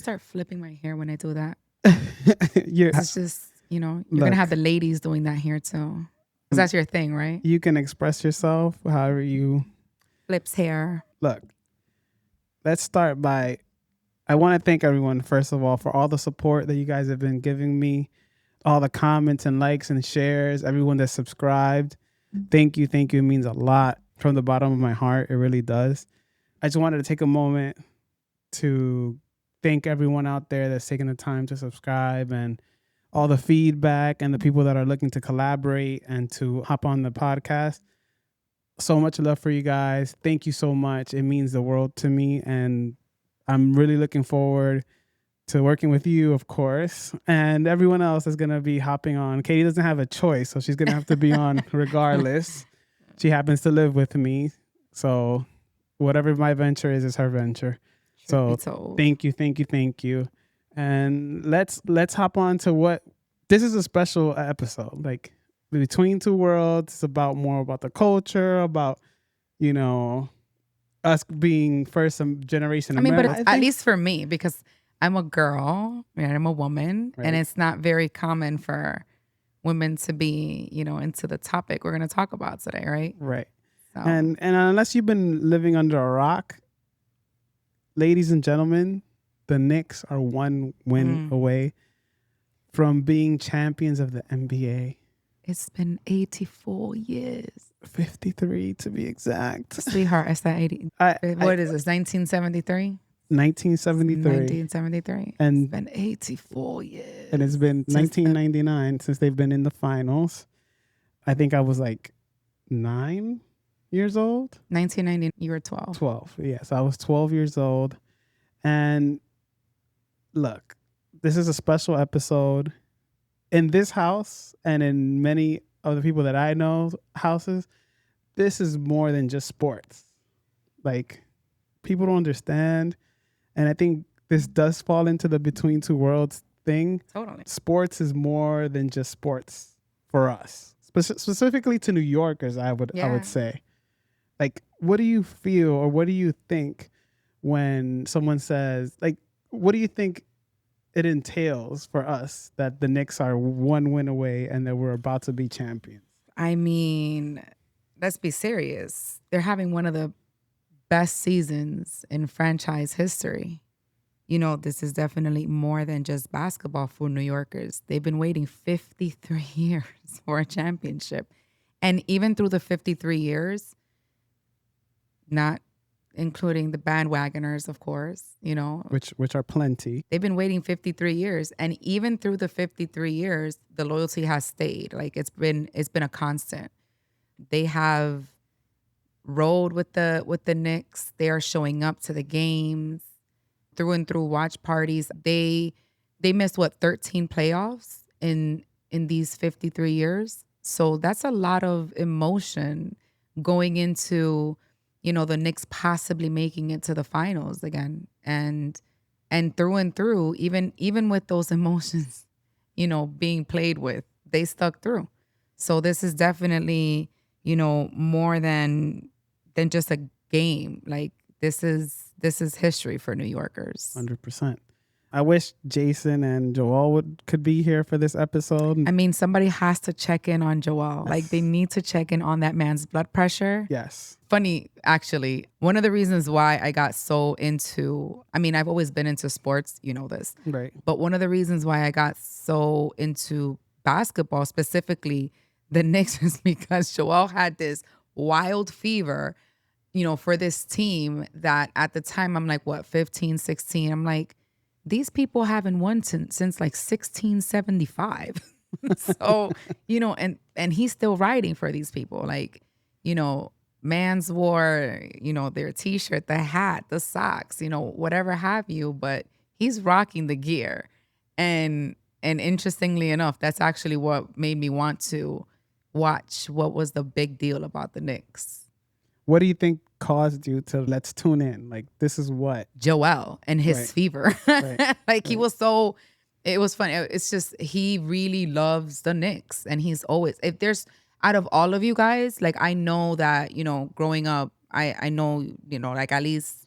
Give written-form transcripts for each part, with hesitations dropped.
start flipping my hair when I do that. You're, It's just, you're going look, to have the ladies doing that here too. Because that's your thing, right? you can express yourself however you Flips hair. look. Let's start by, I want to thank everyone, first of all, for all the support that you guys have been giving me, all the comments and likes and shares, everyone that's subscribed. Thank you. Thank you. It means a lot from the bottom of my heart. It really does. I just wanted to take a moment to thank everyone out there that's taking the time to subscribe and all the feedback and the people that are looking to collaborate and to hop on the podcast. So much love for you guys. Thank you so much. It means the world to me. And I'm really looking forward to working with you, of course, and everyone else is going to be hopping on. Kady doesn't have a choice, so she's going to have to be on regardless. She happens to live with me. So whatever my venture is her venture. So thank you. And let's hop on to what this is a special episode. Like Between Two Worlds, it's about more about the culture, about, us being first generation American. But at least for me, because I'm a girl, I'm a woman, right? And it's not very common for women to be, into the topic we're going to talk about today, right? Right. So. And unless you've been living under a rock, ladies and gentlemen, the Knicks are one win away from being champions of the NBA. It's been 84 years. 53 to be exact. Sweetheart, it's that 80. What is this, 1973? 1973. And it's been 84 years. And it's been 1999 since they've been in the finals. I think I was like 9 years old. 1990, you were 12. 12, yes. I was 12 years old. And look, this is a special episode. In this house and in many other people that I know houses, this is more than just sports. Like, people don't understand. And I think this does fall into the Between Two Worlds thing. Totally. Sports is more than just sports for us. Specifically to New Yorkers, I would say. Like, what do you feel or what do you think when someone says, like, what do you think it entails for us that the Knicks are one win away and that we're about to be champions? I mean, let's be serious. They're having one of the best seasons in franchise history. This is definitely more than just basketball for New Yorkers. They've been waiting 53 years for a championship. And even through the 53 years, not including the bandwagoners, of course, which are plenty. They've been waiting 53 years. And even through the 53 years, the loyalty has stayed. Like it's been a constant. They have rolled with the Knicks. They are showing up to the games through and through, watch parties. They missed 13 playoffs in these 53 years. So that's a lot of emotion going into, the Knicks possibly making it to the finals again. And through and through, even with those emotions, being played with, they stuck through. So this is definitely, more than just a game. Like this is history for New Yorkers. 100%. I wish Jason and Joel could be here for this episode. I mean, somebody has to check in on Joel. Yes. Like they need to check in on that man's blood pressure. Yes. Funny, actually, one of the reasons why I got so into, I've always been into sports, this. Right. But one of the reasons why I got so into basketball, specifically the Knicks, is because Joel had this wild fever, for this team that at the time I'm like, 15, 16. I'm like, these people haven't won since like 1675. So, and he's still writing for these people. Like, man's wore, their t-shirt, the hat, the socks, whatever have you, but he's rocking the gear. And interestingly enough, that's actually what made me want to watch what was the big deal about the Knicks. What do you think caused you to let's tune in? Like, this is what? Joel and his fever. Right. Like he was it was funny. It's just, he really loves the Knicks. And he's always, if there's, out of all of you guys, like I know that, growing up, I know, like at least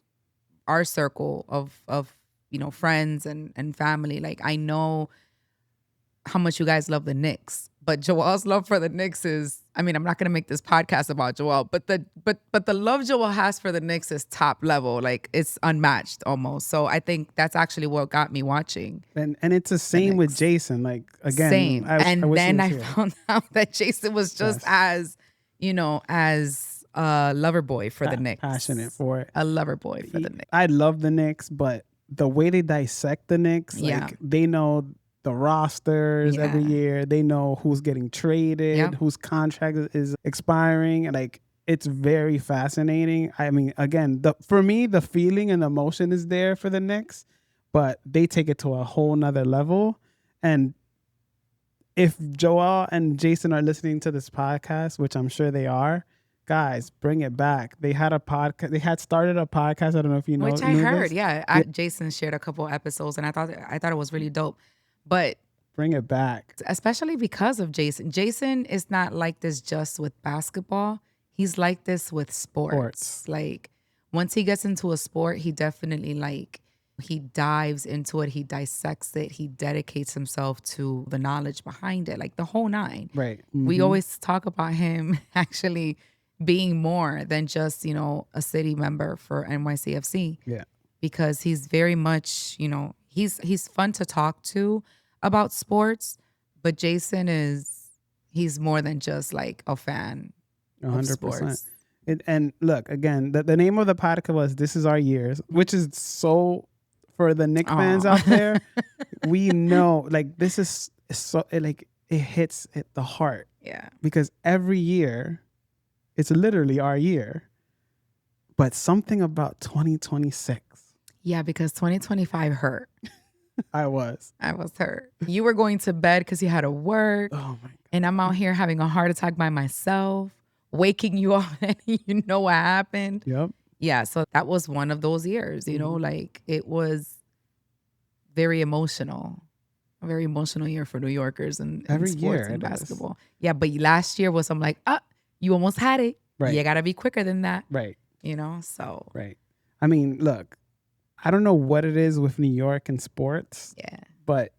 our circle of friends and family. Like, I know how much you guys love the Knicks, but Joel's love for the Knicks is, I mean, I'm not gonna make this podcast about Joel, but the love Joel has for the Knicks is top level. Like, it's unmatched almost. So I think that's actually what got me watching And it's the the same with Knicks. Jason. Like, again, Same. I And wish he then was I here. found out that Jason was just Yes. as, as a lover boy for the Knicks. Passionate for it. A lover boy for the Knicks. I love the Knicks, but the way they dissect the Knicks, Yeah. like, they know the rosters every Yeah. year. They know who's getting traded, Yep. whose contract is expiring. And, like, it's very fascinating. I mean, again, for me, the feeling and the emotion is there for the Knicks, but they take it to a whole nother level. And if Joel and Jason are listening to this podcast, which I'm sure they are, guys, bring it back. They had a podcast. They had started a podcast. I don't know if you know. Which I heard, this. yeah. Jason shared a couple episodes, and I thought it was really dope. But Bring it back. especially because of Jason. Jason is not like this just with basketball. He's like this with sports. Like, once he gets into a sport, he definitely he dives into it. He dissects it. He dedicates himself to the knowledge behind it, like the whole nine. Right. We always talk about him actually being more than just, a city member for NYCFC. Yeah. Because he's very much, he's fun to talk to about sports, but Jason he's more than just like a fan of 100%. sports. And look, again, the name of the podcast was "This Is Our Years," which is so, for the Knicks fans out there, we know, like, this is so, it hits at the heart. Yeah. Because every year, it's literally our year. But something about 2026. Yeah, because 2025 hurt. I was hurt. You were going to bed because you had to work. Oh my God. And I'm out here having a heart attack by myself, waking you up and you know what happened. Yep. Yeah, so that was one of those years, like, it was very emotional. A very emotional year for New Yorkers and Every sports year and it basketball. Yeah, but last year was, I'm like, you almost had it. Right. You got to be quicker than that. Right. So. Right. I mean, look, I don't know what it is with New York and sports. Yeah. But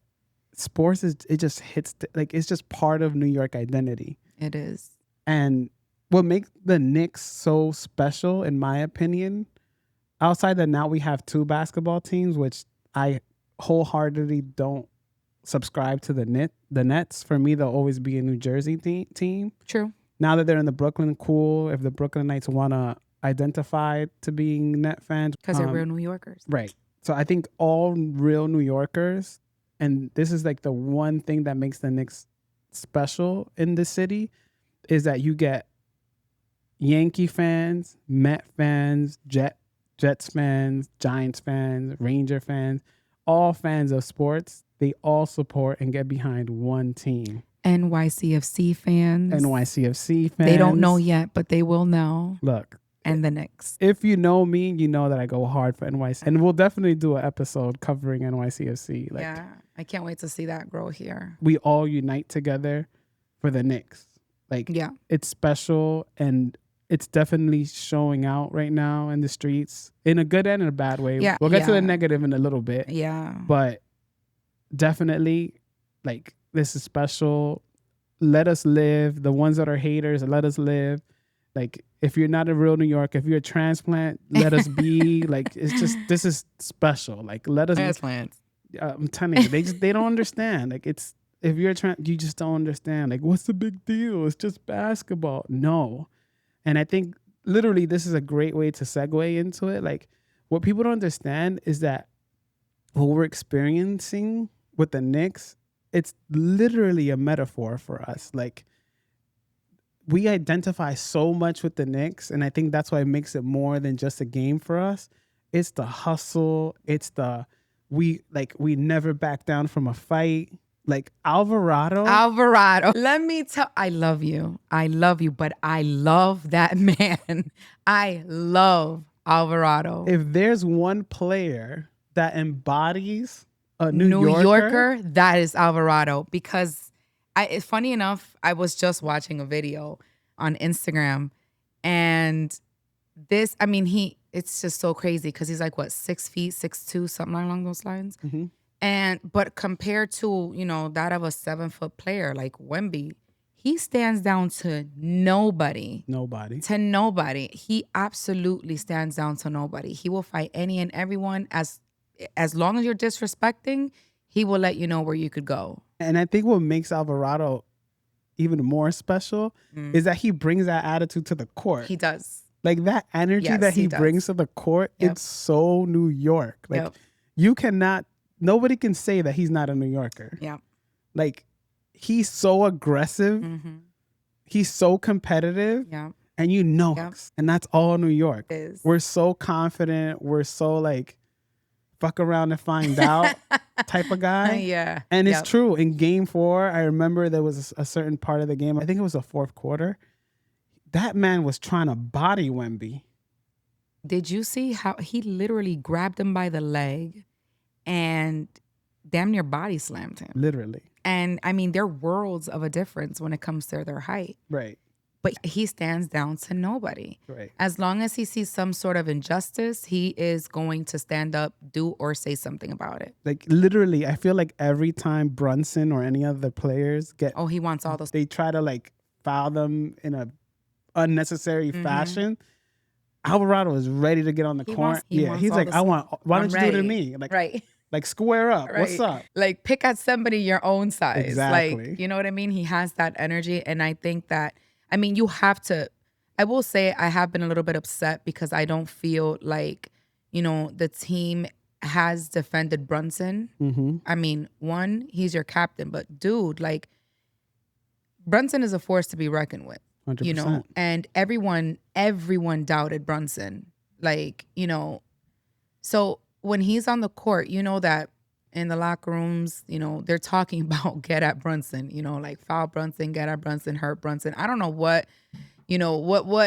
sports it just hits it's just part of New York identity. It is. And what makes the Knicks so special, in my opinion, outside that now we have two basketball teams, which I wholeheartedly don't subscribe to the Nets. For me, they'll always be a New Jersey team. True. Now that they're in the Brooklyn, cool. If the Brooklyn Knights want to identify to being Net fans. Because they're real New Yorkers. Right. So I think all real New Yorkers, and this is like the one thing that makes the Knicks special in the city, is that you get Yankee fans, Met fans, Jets fans, Giants fans, Ranger fans, all fans of sports. They all support and get behind one team. NYCFC fans. NYCFC fans. They don't know yet, but they will know. Look. And the Knicks. If you know me, you know that I go hard for NYC. And we'll definitely do an episode covering NYCFC. Yeah, I can't wait to see that grow here. We all unite together for the Knicks. Yeah, it's special, and it's definitely showing out right now in the streets in a good and in a bad way. Yeah, we'll get to the negative in a little bit. Yeah. But definitely, this is special. Let us live. The ones that are haters, let us live. If you're not a real New York, if you're a transplant, let us be. It's just, this is special. Let us. Transplants. I'm telling you, they don't understand. If you're you just don't understand. What's the big deal? It's just basketball. No. And I think literally this is a great way to segue into it. What people don't understand is that what we're experiencing with the Knicks, it's literally a metaphor for us. We identify so much with the Knicks, and I think that's why it makes it more than just a game for us. It's the hustle. It's we never back down from a fight. Alvarado. Let me tell, I love you, but I love that man. I love Alvarado. If there's one player that embodies a New Yorker, that is Alvarado. Because it's funny enough, I was just watching a video on Instagram, and it's just so crazy because he's like what 6 feet, 6'2", something along those lines. Mm-hmm. And but compared to that of a 7 foot player like Wemby, he stands down to nobody. Nobody. To nobody. He absolutely stands down to nobody. He will fight any and everyone as long as you're disrespecting, he will let you know where you could go. And I think what makes Alvarado even more special is that he brings that attitude to the court. He does. Like that energy Yes, that he does. brings to the court, Yep. it's so New York. Like Yep. you cannot, nobody can say that he's not a New Yorker. Yeah. Like he's so aggressive. Mm-hmm. He's so competitive. Yeah. And Yep. and that's all New York. It is. We're so confident. We're so like fuck around and find out type of guy. Yeah. And it's true. In game 4, I remember there was a certain part of the game. I think it was the fourth quarter. That man was trying to body Wemby. Did you see how he literally grabbed him by the leg and damn near body slammed him? Literally. And I mean, they're worlds of a difference when it comes to their height. Right. But he stands down to nobody. Right. As long as he sees some sort of injustice, he is going to stand up, do or say something about it. Like literally, I feel like every time Brunson or any other players get, he wants all those. They try to like foul them in a unnecessary fashion. Alvarado is ready to get on the court. He's like, why don't you do it to me? Like, right. Like square up. Right. What's up? Like pick at somebody your own size. Exactly. Like, you know what I mean? He has that energy. And I think that, I mean, you have to, I will say I have been a little bit upset because I don't feel like, the team has defended Brunson. Mm-hmm. I mean, one, he's your captain, but dude, like Brunson is a force to be reckoned with. 100%. And everyone doubted Brunson. Like, so when he's on the court, that in the locker rooms, they're talking about get at Brunson, like foul Brunson, get at Brunson, hurt Brunson. I don't know what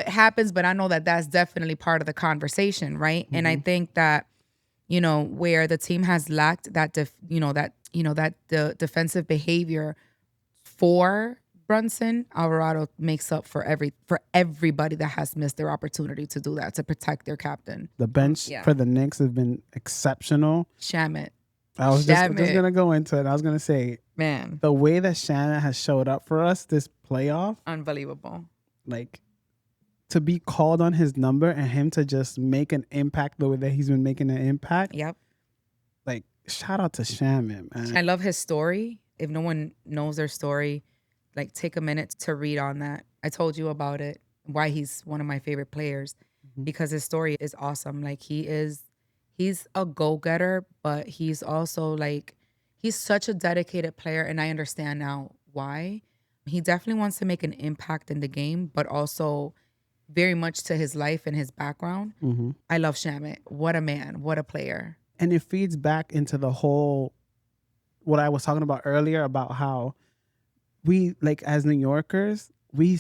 happens, but I know that that's definitely part of the conversation, right? Mm-hmm. And I think that, where the team has lacked that, the defensive behavior for Brunson, Alvarado makes up for everybody that has missed their opportunity to do that, to protect their captain. The bench for the Knicks has been exceptional. Shamet. I was just going to go into it. I was going to say, man, the way that Shamet has showed up for us this playoff. Unbelievable. Like, to be called on his number and him to just make an impact the way that he's been making an impact. Yep. Like, shout out to Shamet, man. I love his story. If no one knows their story, like take a minute to read on that. I told you about it, why he's one of my favorite players, because his story is awesome. Like he's a go-getter, but he's also like, he's such a dedicated player. And I understand now why. He definitely wants to make an impact in the game, but also very much to his life and his background. Mm-hmm. I love Shamet. What a man, what a player. And it feeds back into the whole, what I was talking about earlier about how we, like, as New Yorkers, we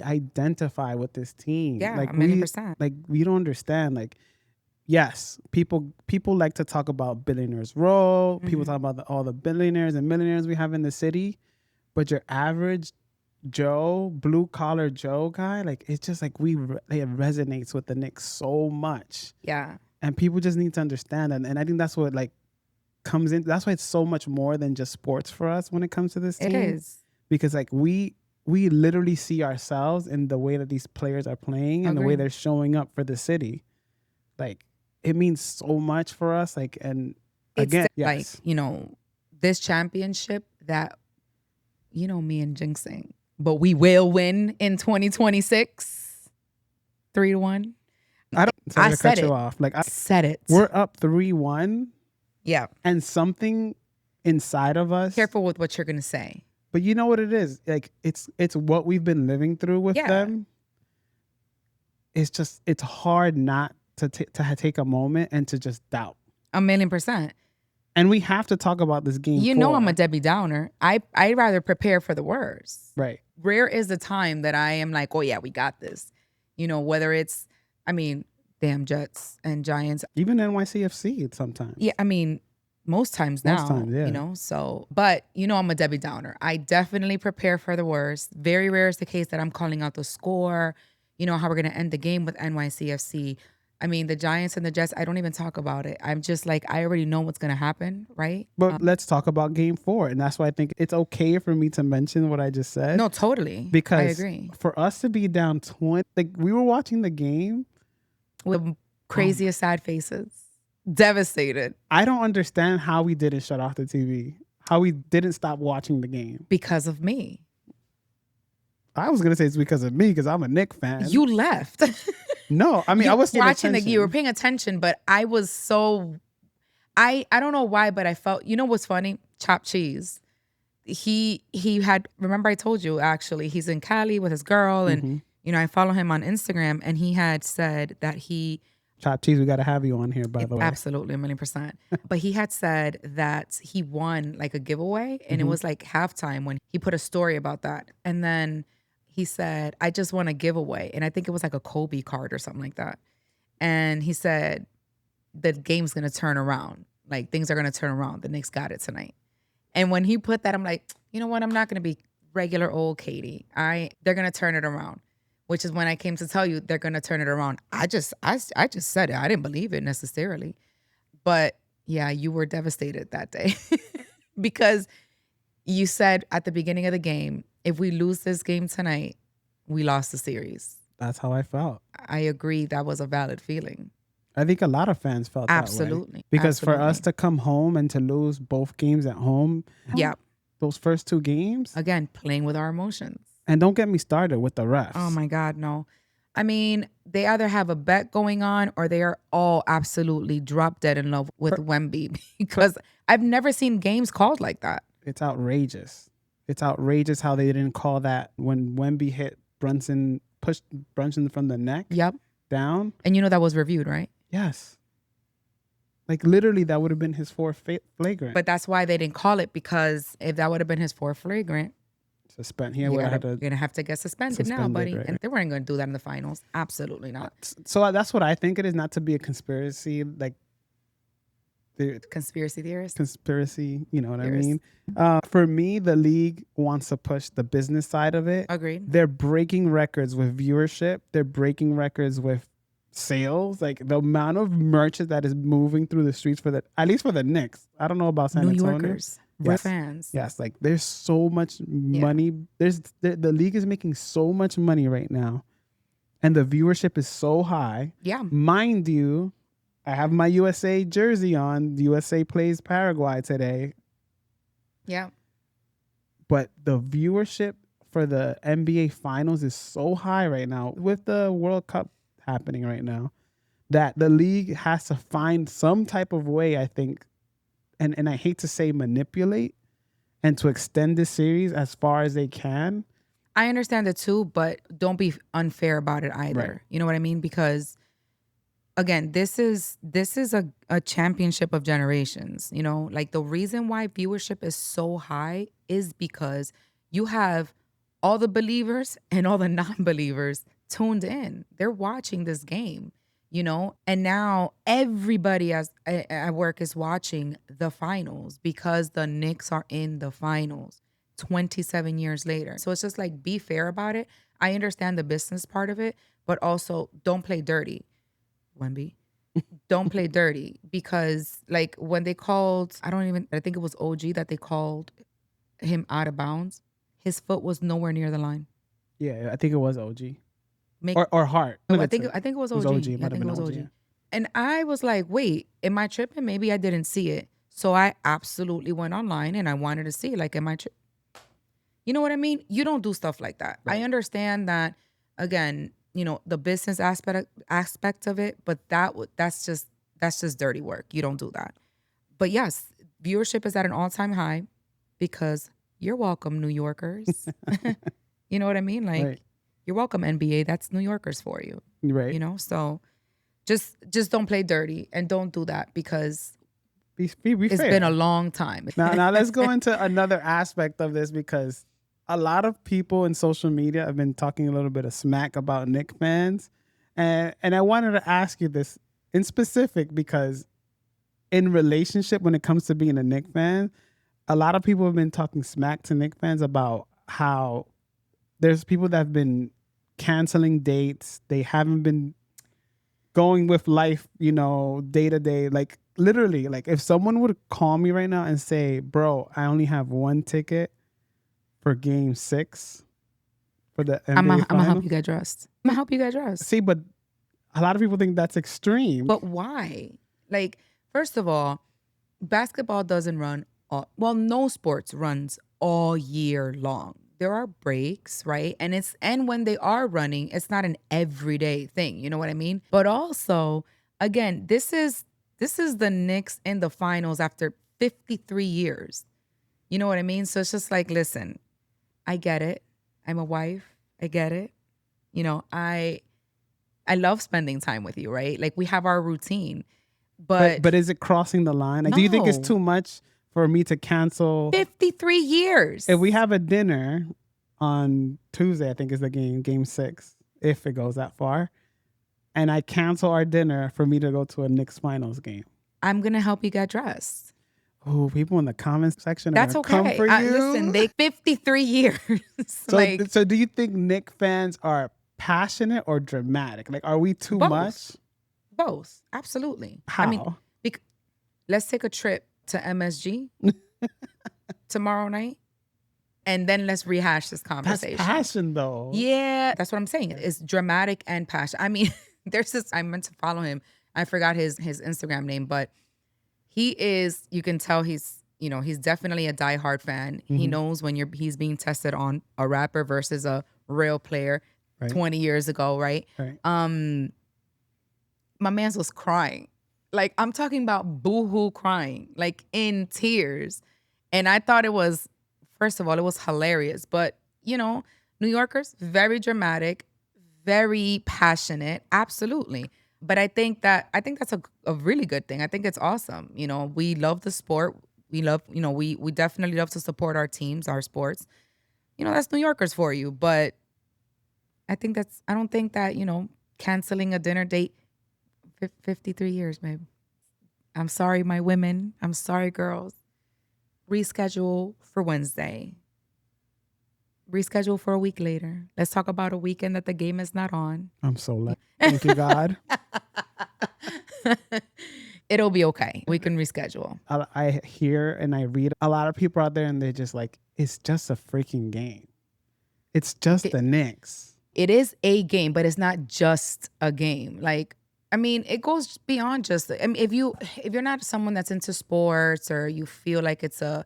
identify with this team. Yeah, like, a million percent. Like, we don't understand. Like, yes, people like to talk about Billionaires Row. Mm-hmm. People talk about all the billionaires and millionaires we have in the city. But your average Joe, blue collar Joe guy, like, it's just like it resonates with the Knicks so much. Yeah. And people just need to understand that. And I think that's what, like, comes in. That's why it's so much more than just sports for us when it comes to this team. It is. Because, like, we literally see ourselves in the way that these players are playing and the way they're showing up for the city. Like, it means so much for us. Like, and again, yes. Like, this championship that, me and jinxing, but we will win in 2026, 3-1. I said it. Off. Like, I said it. We're up 3-1. Yeah. And something inside of us. Careful with what you're going to say. But you know what it is? Like, it's what we've been living through with them. It's hard not to take a moment and to just doubt. 1,000,000%. And we have to talk about this game. You know I'm a Debbie Downer. I'd rather prepare for the worst. Right. Rare is the time that I am like, oh yeah, we got this. Whether it's, damn Jets and Giants. Even NYCFC sometimes. Yeah, most times now. Most times, yeah. So, but I'm a Debbie Downer. I definitely prepare for the worst. Very rare is the case that I'm calling out the score, how we're going to end the game with NYCFC. I mean, the Giants and the Jets, I don't even talk about it. I'm just like, I already know what's going to happen, right? But let's talk about game 4. And that's why I think it's okay for me to mention what I just said. No, totally. I Because agree. for us to be down 20, like we were watching the game. With the craziest sad faces. Devastated. I don't understand how we didn't shut off the TV. How we didn't stop watching the game. Because of me. I was going to say it's because of me because I'm a Knicks fan. You left. No, I mean, I was watching you were paying attention, but I was so, I don't know why, but I felt, you know what's funny? Chopped cheese. He had, remember I told you actually, he's in Cali with his girl and, you know, I follow him on Instagram and he had said that he, Chopped cheese, we got to have you on here, by the way. Absolutely, 1,000,000%. But he had said that he won like a giveaway and it was like halftime when he put a story about that. And then he said, I just won a giveaway. And I think it was like a Kobe card or something like that. And he said, the game's going to turn around. Like things are going to turn around. The Knicks got it tonight. And when he put that, I'm like, you know what? I'm not going to be regular old Kady. They're going to turn it around. Which is when I came to tell you they're going to turn it around. I just said it. I didn't believe it necessarily. But yeah, you were devastated that day. Because you said at the beginning of the game, if we lose this game tonight, we lost the series. That's how I felt. I agree. That was a valid feeling. I think a lot of fans felt Absolutely. that way. Because Absolutely. for us to come home and to lose both games at home, yeah, those first 2 games. Again, playing with our emotions. And don't get me started with the refs. Oh my God, no. I mean, they either have a bet going on or they are all absolutely drop dead in love with Wemby because I've never seen games called like that. It's outrageous. It's outrageous how they didn't call that when Wemby hit Brunson, pushed Brunson from the neck down. And you know that was reviewed, right? Yes. Like literally that would have been his 4th flagrant. But that's why they didn't call it because if that would have been his 4th flagrant, you're gonna have to get suspended now, buddy. Right. And they weren't gonna do that in the finals. Absolutely not. So that's what I think it is, not to be a conspiracy, like conspiracy theorist. Conspiracy, you know what I mean? For me, the league wants to push the business side of it. Agreed. They're breaking records with viewership. They're breaking records with sales. Like the amount of merch that is moving through the streets at least for the Knicks. I don't know about San Antonio. New Yorkers. We're fans. Yes, like there's so much money. The league is making so much money right now. And the viewership is so high. Yeah. Mind you, I have my USA jersey on. The USA plays Paraguay today. Yeah. But the viewership for the NBA Finals is so high right now with the World Cup happening right now that the league has to find some type of way, I think, and I hate to say manipulate, and to extend this series as far as they can. I understand it too, but don't be unfair about it either. Right. You know what I mean? Because again, this is a championship of generations. You know, like the reason why viewership is so high is because you have all the believers and all the non-believers tuned in. They're watching this game. You know, and now everybody at work is watching the finals because the Knicks are in the finals 27 years later. So it's just like, be fair about it. I understand the business part of it, but also don't play dirty, Wemby. Don't play dirty because like when they called, I think it was OG that they called him out of bounds. His foot was nowhere near the line. Yeah, I think it was OG. Or Hart. No, I think it was OG. I think it was OG. And I was like, wait, am I tripping? Maybe I didn't see it. So I absolutely went online and I wanted to see, like, am I tripping? You know what I mean? You don't do stuff like that. Right. I understand that, again, you know, the business aspect of it, but that's just dirty work. You don't do that. But yes, viewership is at an all-time high because you're welcome, New Yorkers. You know what I mean? Like, right. You're welcome, NBA. That's New Yorkers for you. Right. You know, so just don't play dirty and don't do that because it's fair. Been a long time. Now let's go into another aspect of this because a lot of people in social media have been talking a little bit of smack about Knicks fans. And I wanted to ask you this in specific because in relationship, when it comes to being a Knicks fan, a lot of people have been talking smack to Knicks fans about how there's people that have been canceling dates. They haven't been going with life, day to day. Like literally, like if someone would call me right now and say, bro, I only have one ticket for game 6 for the NBA I'm gonna help final. you get dressed. I'm gonna help you get dressed. See, but a lot of people think that's extreme. But why? Like, first of all, basketball doesn't run no sports runs all year long. There are breaks, right? And when they are running, it's not an everyday thing. You know what I mean? But also, again, this is the Knicks in the finals after 53 years. You know what I mean? So it's just like, listen, I get it. I'm a wife. I get it. You know, I love spending time with you, right? Like we have our routine. But is it crossing the line? Like, do you think it's No. too much for me to cancel? 53 years. If we have a dinner on Tuesday, I think is the game 6, if it goes that far, and I cancel our dinner for me to go to a Knicks Finals game. I'm going to help you get dressed. Oh, people in the comments section That's are okay. come for you. Listen, they 53 years. So do you think Knicks fans are passionate or dramatic? Like, are we too much? Both. Absolutely. How? I mean, let's take a trip to MSG tomorrow night, and then let's rehash this conversation. That's passion, though. Yeah, that's what I'm saying. It's dramatic and passion. I mean, there's this, I meant to follow him. I forgot his Instagram name, but he is, you can tell he's definitely a diehard fan. Mm-hmm. He knows when he's being tested on a rapper versus a real player 20 years ago, right? My man's was crying. Like, I'm talking about boo-hoo crying, like in tears. And I thought it was, first of all, it was hilarious. But, New Yorkers, very dramatic, very passionate, absolutely. But I think that's a really good thing. I think it's awesome. We love the sport. We love, we definitely love to support our teams, our sports. That's New Yorkers for you. But I don't think that, canceling a dinner date, 53 years, babe. I'm sorry, my women. I'm sorry, girls. Reschedule for Wednesday. Reschedule for a week later. Let's talk about a weekend that the game is not on. I'm so lucky. Thank you, God. It'll be okay. We can reschedule. I hear and I read a lot of people out there, and they're just like, it's just a freaking game. It's just the Knicks. It is a game, but it's not just a game. Like, I mean, it goes beyond just, I mean, if you're not someone that's into sports, or you feel like it's a,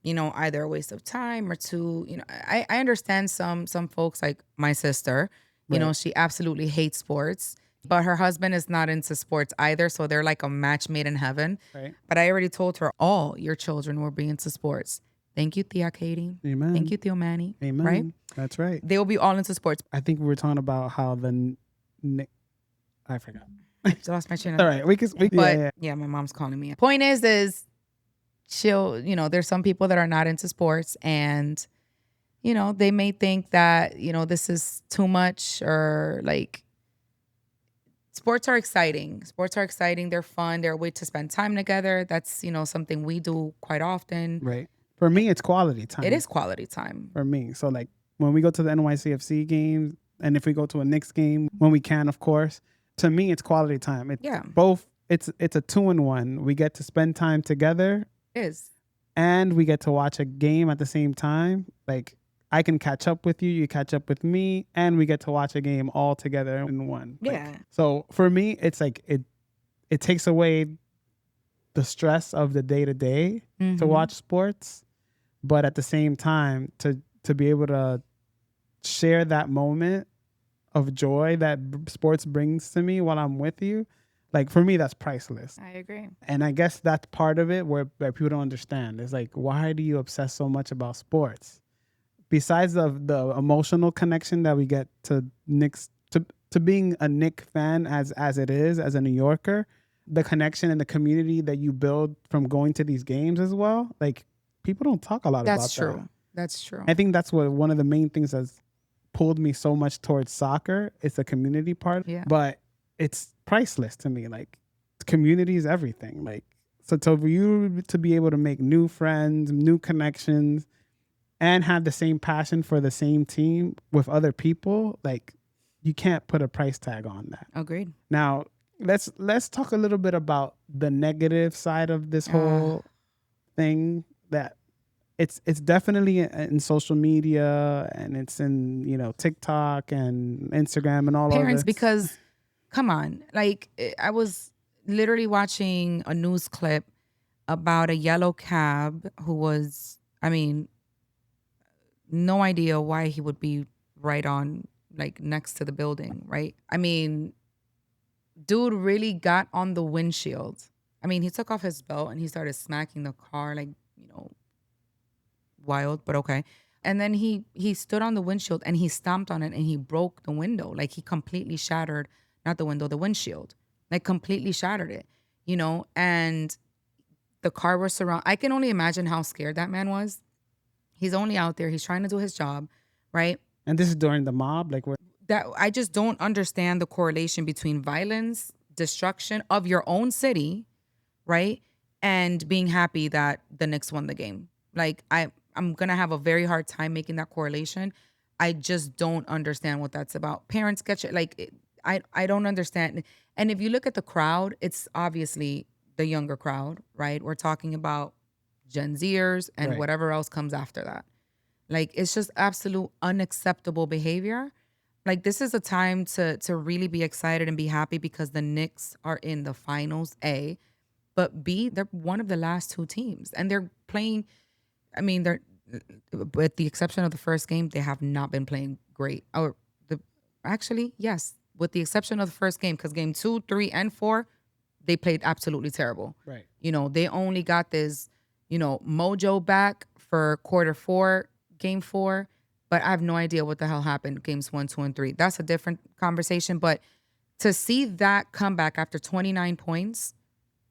either a waste of time or two, I understand some folks, like my sister, she absolutely hates sports, but her husband is not into sports either. So they're like a match made in heaven. Right. But I already told her all your children will be into sports. Thank you, Tia Kady. Amen. Thank you, Theo Manny. Amen. Right? That's right. They will be all into sports. I think we were talking about how I forgot. I lost my train of All right. Yeah, my mom's calling me. Point is she'll, there's some people that are not into sports, and, they may think that, this is too much, or like, sports are exciting. Sports are exciting. They're fun. They're a way to spend time together. That's, something we do quite often. Right. For me, it's quality time. It is quality time. For me. So like when we go to the NYCFC games, and if we go to a Knicks game, when we can, of course, to me, it's quality time. It's both. It's a 2-in-1. We get to spend time together. It is. And we get to watch a game at the same time. Like, I can catch up with you, you catch up with me, and we get to watch a game all together in one. Yeah. So for me, it's like it takes away the stress of the day-to-day to watch sports, but at the same time to be able to share that moment of joy that sports brings to me while I'm with you, like, for me, that's priceless. I agree. And I guess that's part of it where people don't understand. It's like, why do you obsess so much about sports? Besides the emotional connection that we get to Knicks, to being a Knicks fan as it is, as a New Yorker, the connection and the community that you build from going to these games as well, like, people don't talk a lot about that. That's true. That's true. I think that's one of the main things that's pulled me so much towards soccer. It's the community part. Yeah. But it's priceless to me. Like, community is everything. Like, so for you to be able to make new friends, new connections, and have the same passion for the same team with other people, like, you can't put a price tag on that. Agreed. Now, let's talk a little bit about the negative side of this Uh, whole thing. That it's definitely in social media, and it's in, TikTok and Instagram and all of Parents, this. because come on, like I was literally watching a news clip about a yellow cab who was, I mean, no idea why he would be right on, like next to the building, right? I mean, dude really got on the windshield. I mean, he took off his belt and he started smacking the car like, you know, wild, but okay. And then he stood on the windshield and he stomped on it and he broke the window. Like he completely shattered, not the window, the windshield. Like completely shattered it, and the car was surrounded. I can only imagine how scared that man was. He's only out there, he's trying to do his job, right? And this is during the mob, like where. That I just don't understand the correlation between violence, destruction of your own city, right? And being happy that the Knicks won the game. Like I'm gonna have a very hard time making that correlation. I just don't understand what that's about. Parents get you like I don't understand. And if you look at the crowd, it's obviously the younger crowd, right? We're talking about Gen Zers and Right. whatever else comes after that. Like it's just absolute unacceptable behavior. Like this is a time to really be excited and be happy because the Knicks are in the finals, A, but B, they're one of the last two teams and they're playing. I mean, they're with the exception of the first game, they have not been playing great. Or the actually, yes, with the exception of the first game, because game 2, 3, and 4, they played absolutely terrible. Right. They only got this, mojo back for quarter 4, game 4, but I have no idea what the hell happened games 1, 2, and 3. That's a different conversation. But to see that comeback after 29 points,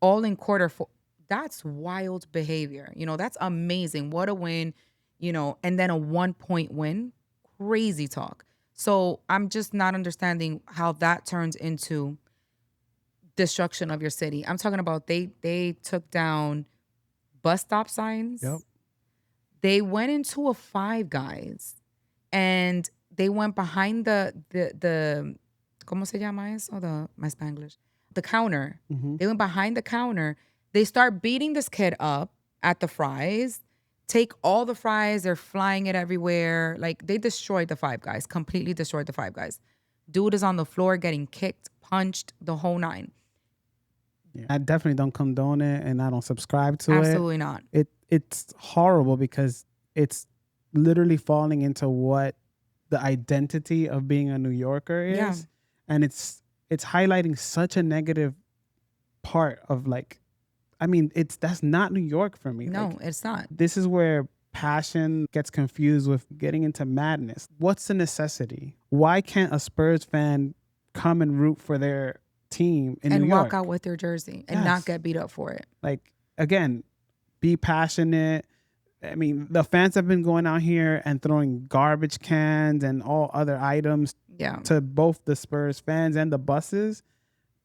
all in quarter 4, that's wild behavior. That's amazing. What a win, and then a 1-point win. Crazy talk. So I'm just not understanding how that turns into destruction of your city. I'm talking about they took down bus stop Yep. signs. They went into a Five Guys and they went behind the ¿cómo se llama eso? My Spanglish. The counter. Mm-hmm. They went behind the counter. They start beating this kid up at the fries. Take all the fries. They're flying it everywhere. Like they destroyed the Five Guys. Completely destroyed the Five Guys. Dude is on the floor getting kicked, punched, the whole nine. Yeah. I definitely don't condone it, and I don't subscribe to Absolutely not. It's horrible because it's literally falling into what the identity of being a New Yorker is, Yeah. and it's highlighting such a negative part of, like, I mean, that's not New York for me. No, Like, it's not. this is where passion gets confused with getting into madness. What's the necessity? Why can't a Spurs fan come and root for their team in New And York? walk out with their jersey and not Yes. get beat up for it. Like, again, be passionate. I mean, the fans have been going out here and throwing garbage cans and all other items Yeah. to both the Spurs fans and the buses.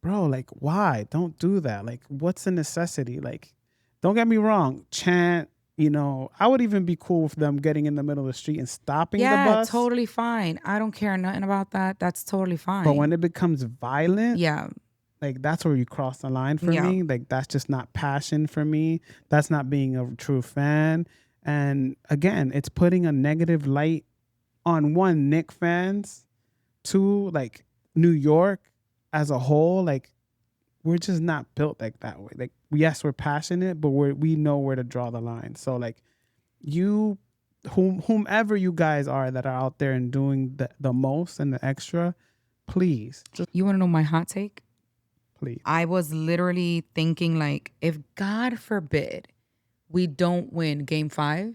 Bro, like, why? Don't do that. Like, what's the necessity? Like, don't get me wrong, chant, I would even be cool with them getting in the middle of the street and stopping the Yeah, bus. totally fine. I don't care nothing about that. That's totally fine. But when it becomes violent, yeah. like, that's where you cross the line for Yeah. me. Like, that's just not passion for me. That's not being a true fan. And again, it's putting a negative light on, one, Knick fans, two, like, New York as a whole. Like, we're just not built like that way. Like, yes, we're passionate, but we know where to draw the line. So, like, whomever you guys are that are out there and doing the most and the extra, please, just You want to know my hot take? please. I was literally thinking, like, if God forbid we don't win game 5,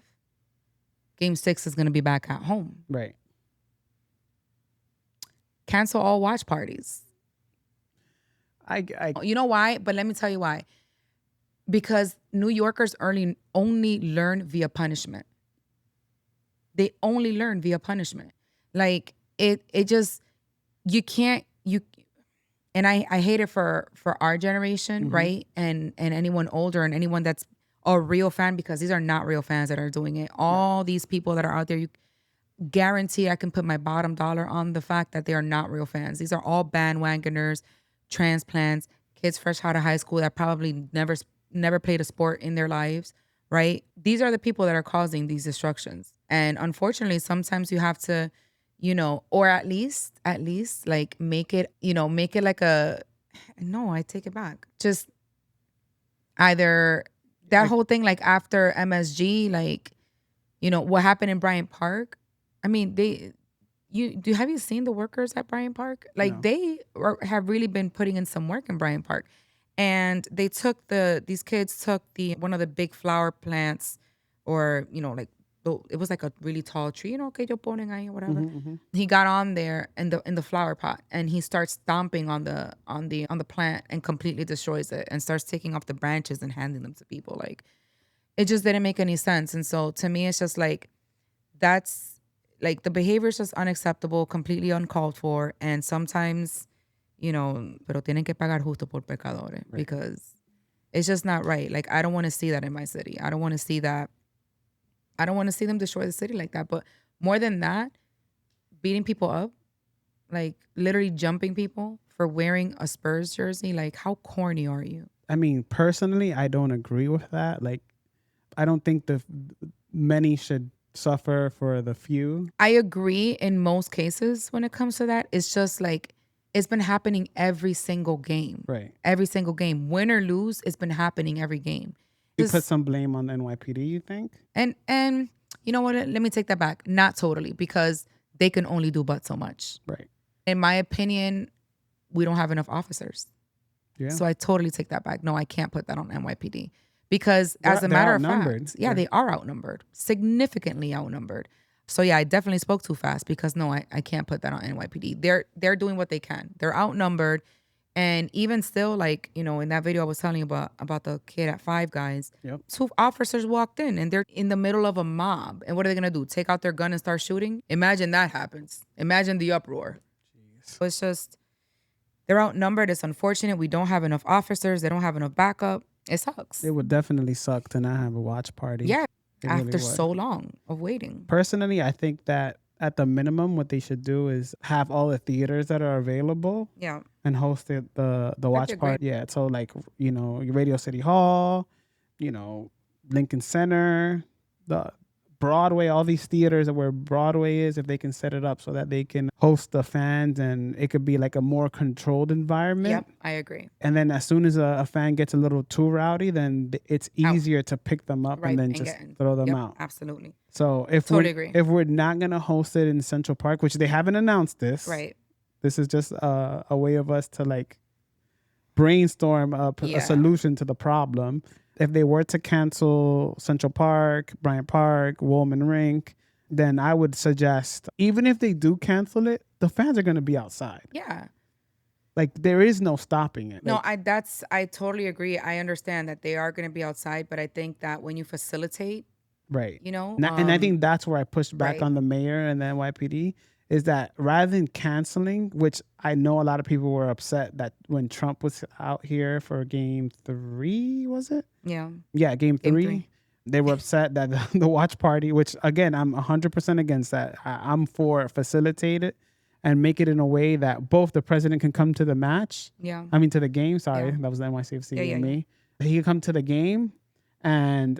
game 6 is going to be back at home. Right. Cancel all watch parties. You know why? But let me tell you why. Because New Yorkers only learn via punishment. They only learn via punishment. Like it just, you can't, and I hate it for our generation, right? And anyone older and anyone that's a real fan, because these are not real fans that are doing it. All these people that are out there, you guarantee I can put my bottom dollar on the fact that they are not real fans. These are all bandwagoners, transplants, kids fresh out of high school that probably never played a sport in their lives, right? These are the people that are causing these destructions. And unfortunately, sometimes you have to, or at least like make it like a no, I take it back. Just either that Like, whole thing like after MSG, like, what happened in Bryant Park. I mean, have you seen the workers at Bryant Park? Like no. have really been putting in some work in Bryant Park. And these kids took one of the big flower plants, or, like, it was like a really tall tree, que yo ponen ahí or whatever. He got on there in the flower pot, and he starts stomping on the plant and completely destroys it and starts taking off the branches and handing them to people. Like, it just didn't make any sense. And so to me, it's just like, that's like, the behavior is just unacceptable, completely uncalled for. And sometimes, pero tienen que pagar justo por pecadores, Right. because it's just not right. Like, I don't want to see that in my city. I don't want to see that. I don't want to see them destroy the city like that. But more than that, beating people up, like literally jumping people for wearing a Spurs jersey. Like, how corny are you? I mean, personally, I don't agree with that. Like, I don't think the many should suffer for the few. I agree in most cases when it comes to that. It's just like, it's been happening every single game. Right. Every single game. Win or lose, it's been happening every game. You put some blame on the NYPD, you think? And you know what? Let me take that back. Not totally, because they can only do but so much. Right. In my opinion, we don't have enough officers. Yeah. So I totally take that back. No, I can't put that on NYPD, because as a matter of fact, they are outnumbered, significantly outnumbered. So yeah, I definitely spoke too fast, because no, I can't put that on NYPD. They're doing what they can. They're outnumbered. And even still, like, in that video I was telling you about the kid at Five Guys, Yep. 2 officers walked in and they're in the middle of a mob. And what are they gonna do? Take out their gun and start shooting? Imagine that happens. Imagine the uproar. So it's just, they're outnumbered. It's unfortunate. We don't have enough officers. They don't have enough backup. It sucks. It would definitely suck to not have a watch party. Yeah, It really after would. so long of waiting. Personally, I think that at the minimum, what they should do is have all the theaters that are available Yeah. and host the watch That'd be party. Yeah, so like, Radio City Hall, Lincoln Center, the Broadway, all these theaters where Broadway is, if they can set it up so that they can host the fans and it could be like a more controlled environment. Yep, I agree. And then as soon as a fan gets a little too rowdy, then it's easier to pick them up Right, and then and just get in. throw them Yep, out. absolutely. So if Totally agree. if we're not gonna host it in Central Park, which they haven't announced this, Right. this is just a way of us to like brainstorm a solution to the problem. If they were to cancel Central Park, Bryant Park, Woolman Rink, then I would suggest, even if they do cancel it, the fans are going to be outside. Yeah. Like, there is no stopping it. No, I totally agree. I understand that they are going to be outside, but I think that when you facilitate, right. and I think that's where I pushed back right. on the mayor and the NYPD, is that rather than canceling, which I know a lot of people were upset that when Trump was out here for game 3, was it? Yeah. Yeah, game 3. 3. They were upset that the watch party, which again, I'm 100% against that. I'm for facilitate it and make it in a way that both the president can come to the match. Yeah. I mean, to the game. Sorry, Yeah. that was the NYCFC Yeah, me. He can come to the game, and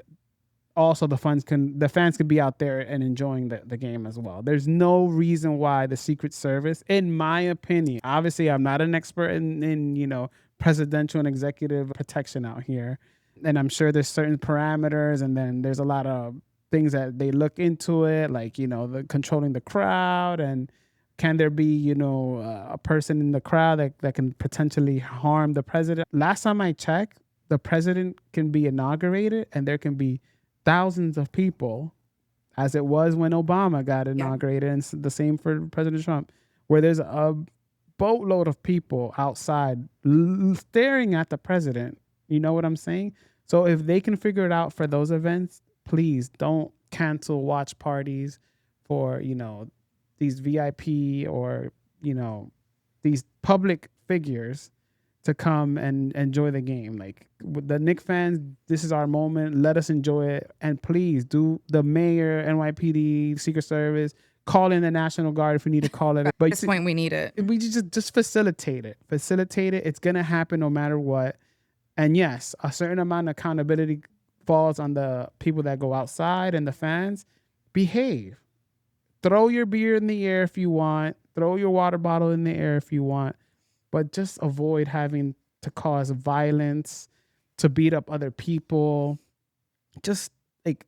also the fans can be out there and enjoying the game as well. There's no reason why the Secret Service, in my opinion, obviously I'm not an expert in presidential and executive protection out here, and I'm sure there's certain parameters, and then there's a lot of things that they look into it, like the controlling the crowd, and can there be a person in the crowd that can potentially harm the president. Last time I checked, the president can be inaugurated and there can be thousands of people, as it was when Obama got inaugurated, and the same for President Trump, where there's a boatload of people outside staring at the president. You know what I'm saying? So if they can figure it out for those events, please don't cancel watch parties for, these VIP or, these public figures to come and enjoy the game. Like, with the Knicks fans, this is our moment. Let us enjoy it. And please do, the mayor, NYPD, Secret Service, call in the National Guard if we need to call it. But At this point, we need it. we just facilitate it. Facilitate it. It's gonna happen no matter what. And yes, a certain amount of accountability falls on the people that go outside and the fans. Behave. Throw your beer in the air if you want. Throw your water bottle in the air if you want. But just avoid having to cause violence, to beat up other people. Just like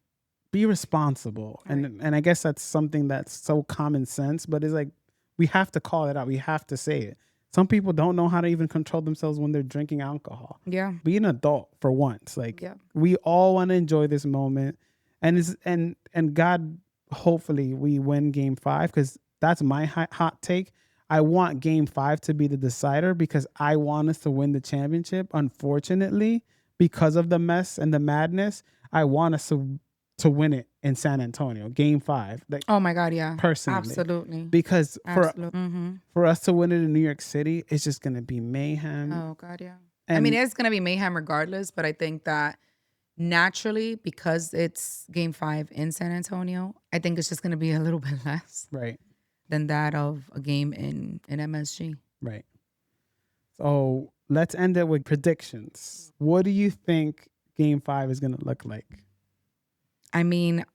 be responsible. Right. And I guess that's something that's so common sense, but it's like we have to call it out. We have to say it. Some people don't know how to even control themselves when they're drinking alcohol. Yeah. Be an adult for once. Like we all want to enjoy this moment. And God, hopefully we win game 5, because that's my hot take. I want game 5 to be the decider because I want us to win the championship. Unfortunately, because of the mess and the madness, I want us to win it in San Antonio, game 5. Like, oh my God, yeah. Personally. Absolutely. Because for us to win it in New York City, it's just going to be mayhem. Oh God, yeah. And I mean, it's going to be mayhem regardless, but I think that naturally, because it's game 5 in San Antonio, I think it's just going to be a little bit less than that of a game in MSG. Right. So let's end it with predictions. What do you think game 5 is going to look like? I mean,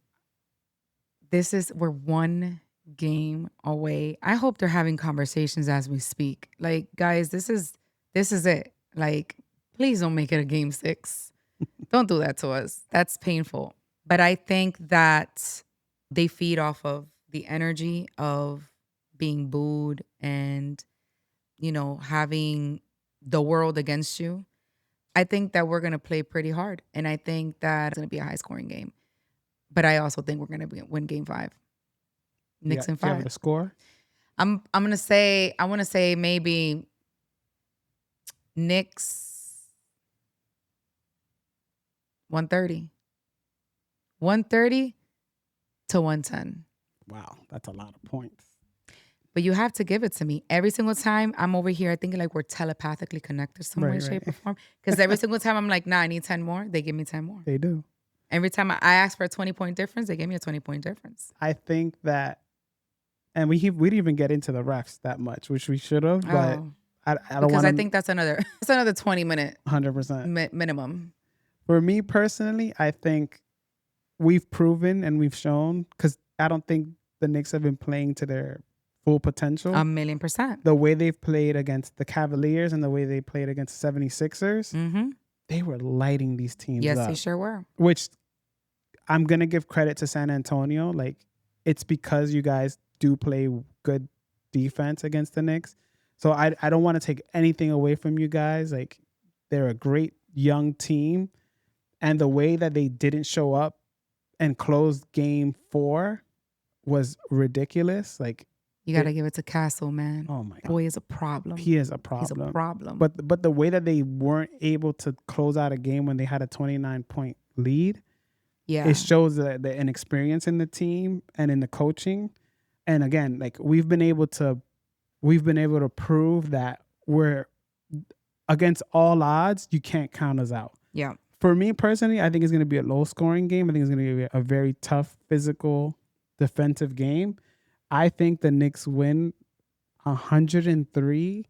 we're one game away. I hope they're having conversations as we speak. Like, guys, this is it. Like, please don't make it a game 6. Don't do that to us. That's painful. But I think that they feed off of the energy of being booed and, having the world against you. I think that we're going to play pretty hard. And I think that it's going to be a high scoring game. But I also think we're going to win game 5. Knicks in 5. Do you have a score? I want to say maybe Knicks 130. 130 to 110. Wow, that's a lot of points. But you have to give it to me. Every single time I'm over here, I think like we're telepathically connected some way, shape, or form. Because every single time I'm like, nah, I need 10 more. They give me 10 more. They do. Every time I ask for a 20-point difference, they gave me a 20-point difference. I think that, and we didn't even get into the refs that much, which we should have, but I don't want to. Because I think that's another 20-minute 100% minimum. For me personally, I think we've proven and we've shown, because I don't think the Knicks have been playing to their full potential. 1,000,000%. The way they've played against the Cavaliers and the way they played against the 76ers, they were lighting these teams up. Yes, they sure were. Which I'm going to give credit to San Antonio. Like, it's because you guys do play good defense against the Knicks. So I don't want to take anything away from you guys. Like, they're a great young team. And the way that they didn't show up and close game 4 was ridiculous. Like, you got to give it to Castle, man. Oh my God. Boy is a problem. He is a problem. He's a problem. But the way that they weren't able to close out a game when they had a 29-point lead, it shows the inexperience in the team and in the coaching. And again, like we've been able to prove that we're against all odds, you can't count us out. Yeah. For me personally, I think it's going to be a low-scoring game. I think it's going to be a very tough, physical, defensive game. I think the Knicks win 103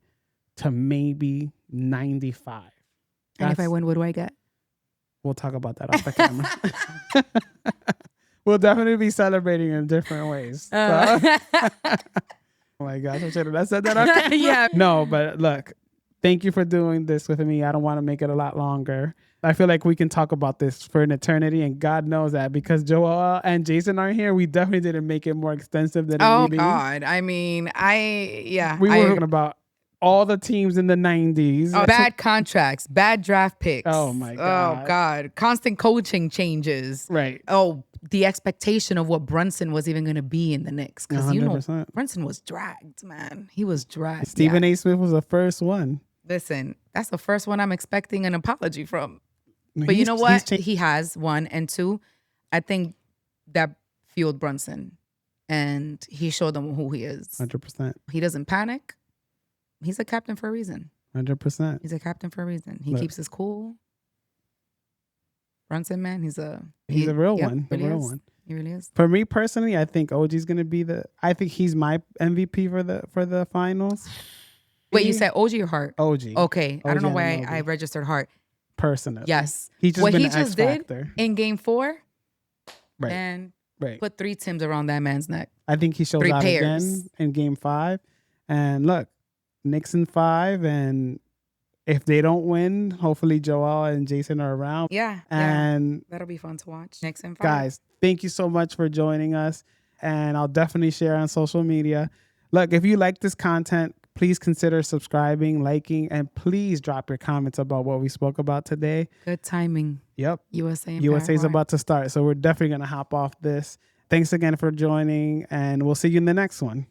to maybe 95. And if I win, what do I get? We'll talk about that off the camera. We'll definitely be celebrating in different ways. So. Oh my gosh, I should have said that off camera. Yeah. No, but look, thank you for doing this with me. I don't want to make it a lot longer. I feel like we can talk about this for an eternity, and God knows that because Joel and Jason aren't here, we definitely didn't make it more extensive than it needed. Oh God, I mean, we were talking about all the teams in the 90s. Oh, bad contracts, bad draft picks. Oh my God. Oh God, constant coaching changes. Right. Oh, the expectation of what Brunson was even going to be in the Knicks, because Brunson was dragged, man. He was dragged. Stephen A. Smith was the first one. Listen, that's the first one I'm expecting an apology from. But you know what? He has 1 and 2. I think that fueled Brunson, and he showed them who he is. 100%. He doesn't panic. He's a captain for a reason. 100%. He's a captain for a reason. He keeps his cool. Brunson, man, he's a real one. The real one. He really is. For me personally, I think OG's gonna be I think he's my MVP for the finals. Wait, you said OG or Hart? OG. Okay. I don't know OG why I Anunoby. registered Hart. Personally. Yes. He's just what been he an just X did factor. in game 4, Right. man, Right. put 3 Tims around that man's neck. I think he shows 3 out pairs. again in game 5. And look, Knicks in 5, and if they don't win, hopefully Joel and Jason are around. Yeah. And that'll be fun to watch. Knicks in 5. guys, thank you so much for joining us. And I'll definitely share on social media. Look, if you like this content, please consider subscribing, liking, and please drop your comments about what we spoke about today. Good timing. Yep. USA is about to start. So we're definitely going to hop off this. Thanks again for joining, and we'll see you in the next one.